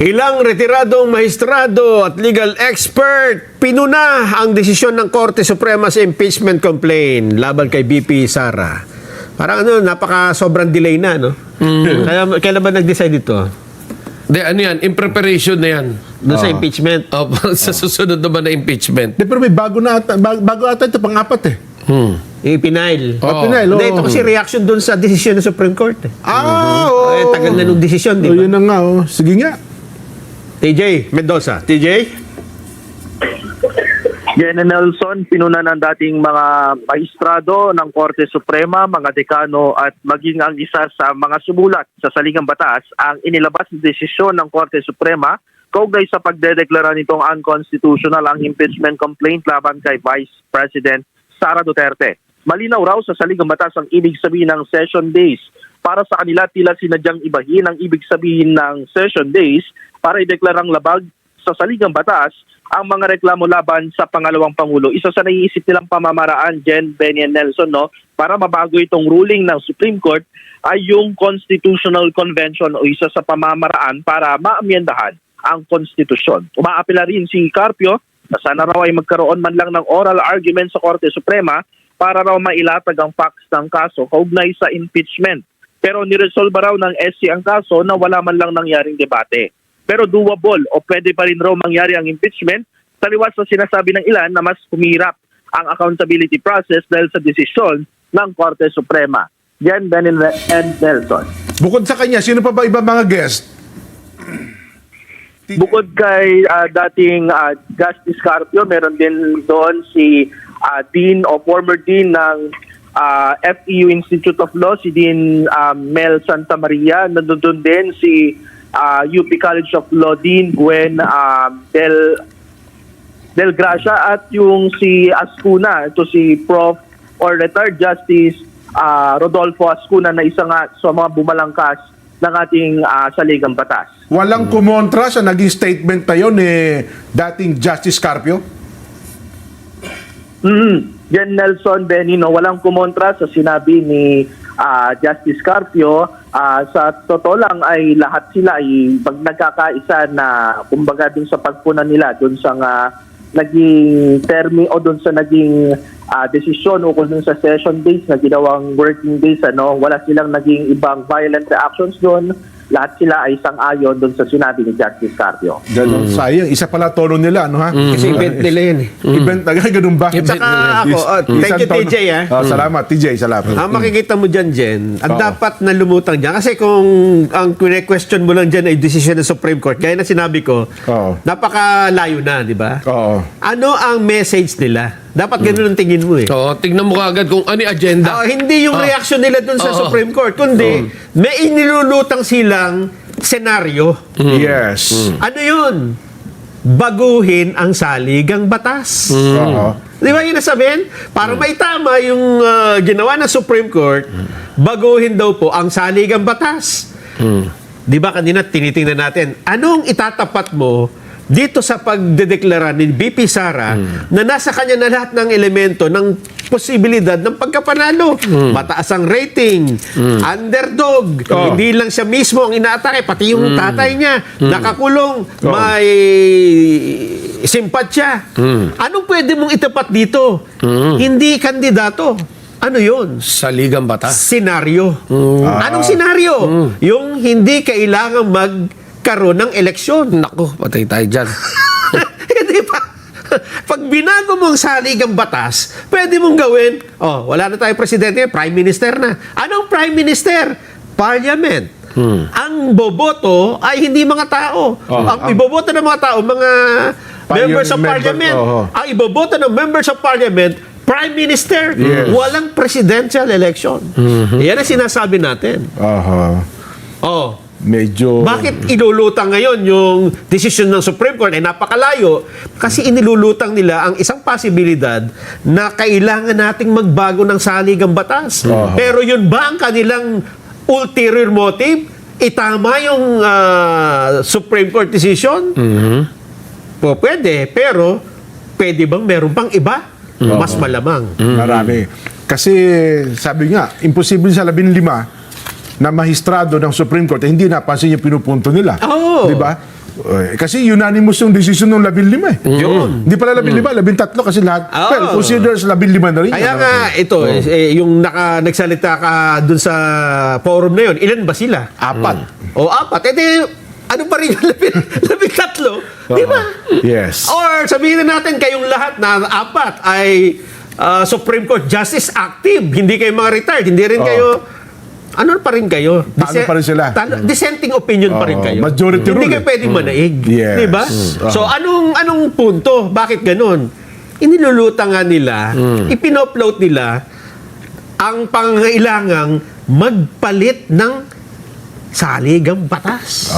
Ilang retiradong mahistrado at legal expert pinuna ang desisyon ng Korte Suprema sa impeachment complaint laban kay BP Sara. Parang sobrang delay na, no? Kailan ba nag-decide ito? Ano yan? In preparation na yan. Doon sa impeachment? Sa susunod naman na impeachment. Pero may bago ata ito, pang-apat eh. Ipinail. Pinail, Hindi, ito kasi reaction doon sa desisyon ng Supreme Court. Tagal na nung desisyon, di ba? Yun na nga, Sige nga. TJ Mendoza. TJ? Jen Nelson, pinuna ng dating mga mahistrado ng Korte Suprema, mga dekano at maging ang isa sa mga sumulat sa saligang batas ang inilabas na desisyon ng Korte Suprema kaugnay sa pagdedeklara nitong unconstitutional ang impeachment complaint laban kay Vice President Sara Duterte. Malinaw raw sa saligang batas ang ibig sabihin ng session days. Para sa kanila, tila sinadyang ibahin ang ibig sabihin ng session days para ideklarang labag sa saligang batas ang mga reklamo laban sa pangalawang Pangulo. Isa sa naiisip nilang pamamaraan, Jen, Benny and Nelson, para mabago itong ruling ng Supreme Court ay yung Constitutional Convention o isa sa pamamaraan para maamyendahan ang konstitusyon. Umaapela rin si Carpio na sana raw ay magkaroon man lang ng oral argument sa Korte Suprema para raw mailatag ang facts ng kaso kaugnay sa impeachment. Pero niresolve raw ng SC ang kaso na wala man lang nangyaring debate. Pero doable o pwede pa rin raw mangyari ang impeachment taliwas sa sinasabi ng ilan na mas humirap ang accountability process dahil sa desisyon ng Korte Suprema. Jen, Ben and Nelson. Bukod sa kanya, sino pa ba iba mga guest? Bukod kay dating Justice Carpio, meron din doon si Dean o former Dean ng FEU Institute of Law, si Dean Mel Santa Maria. Nandun din si UP College of Law Dean Gwen Del Gracia at yung si Ascuna, ito si Prof. or retired Justice Rodolfo Ascuna na isa nga sa mga bumalangkas ng ating saligang batas. Walang kumontra sa naging statement na yun dating Justice Carpio? Jen Nelson, Benino, walang kumontra sa sinabi ni Justice Carpio. Sa totoo lang ay lahat sila ay nagkakaisa na kumbaga dun sa pagpuna nila dun sa naging termi o dun sa naging desisyon ukol dun sa session days na ginawang working days. Wala silang naging ibang violent reactions dun. Lahat sila ay sang-ayon doon sa sinabi ni Justice Carpio. Ganun. Sayang. Isa pala tono nila, ha? Kasi event nila yun. Event na ganun ba? Saka ako, thank you TJ salamat, TJ, salamat. Ang makikita mo dyan, Jen, ang dapat na lumutang dyan. Kasi kung ang question mo lang dyan ay decision ng Supreme Court, gaya na sinabi ko, napakalayo na, di ba? Ano ang message nila? Dapat ganun ang tingin mo tingnan mo kaagad kung ano yung agenda. Hindi yung reaction nila dun sa Supreme Court, kundi may inilulutang silang senaryo. Yes. Ano yun? Baguhin ang saligang batas. Di ba yun nasabihin? Para maitama yung ginawa ng Supreme Court, baguhin daw po ang saligang batas. Di ba kanina tinitingnan natin, anong itatapat mo dito sa pagdedeklara ni BP Sara na nasa kanya na lahat ng elemento ng posibilidad ng pagkapanalo. Mataas ang rating, underdog, hindi lang siya mismo ang inaatake, pati yung tatay niya, nakakulong, may simpatsya. Anong pwede mong itapat dito? Hindi kandidato. Ano yun? Saligang batas. Senaryo. Anong senaryo? Yung hindi kailangang magkaroon ng eleksyon. Naku, patay tayo dyan. Hindi pa. Pag binago mo ang saligang batas, pwede mong gawin, wala na tayong presidente, prime minister na. Anong prime minister? Parliament. Ang boboto ay hindi mga tao. Ang iboboto ng mga tao, mga members of parliament. Ang iboboto ng members of parliament, prime minister. Walang presidential election. Yan ang sinasabi natin. Medyo... Bakit ilulutang ngayon yung desisyon ng Supreme Court ay napakalayo? Kasi inilulutang nila ang isang posibilidad na kailangan nating magbago ng saligang batas. Pero yun ba ang kanilang ulterior motive? Itama yung Supreme Court decision? Pwede, pero pwede bang meron pang iba? Mas malamang. Marami. Kasi sabi nga, imposible sa 15 na mahistrado ng Supreme Court, hindi napansin yung pinupunto nila. Oo. Di ba? Kasi unanimous yung decision ng 15 eh. Yun. Hindi pala 15, 13 kasi lahat. Oo. Well, considers 15 na rin. Kaya nga, ito, yung nagsalita ka dun sa forum na yun, ilan ba sila? 4. O 4. E di, ano pa rin yung 13? Di ba? Yes. Or sabihin na natin kayong lahat na 4 ay Supreme Court Justice active. Hindi kayo mga retired. Hindi rin kayo... Ano pa rin kayo? Talo pa rin sila. Dissenting opinion pa rin kayo. Majority Hindi rule kayo eh. pwedeng manaig. Yes. Di ba? So, anong punto? Bakit ganun? Iniluluta nga nila, ipinopload nila ang pangangailangang magpalit ng saligang batas.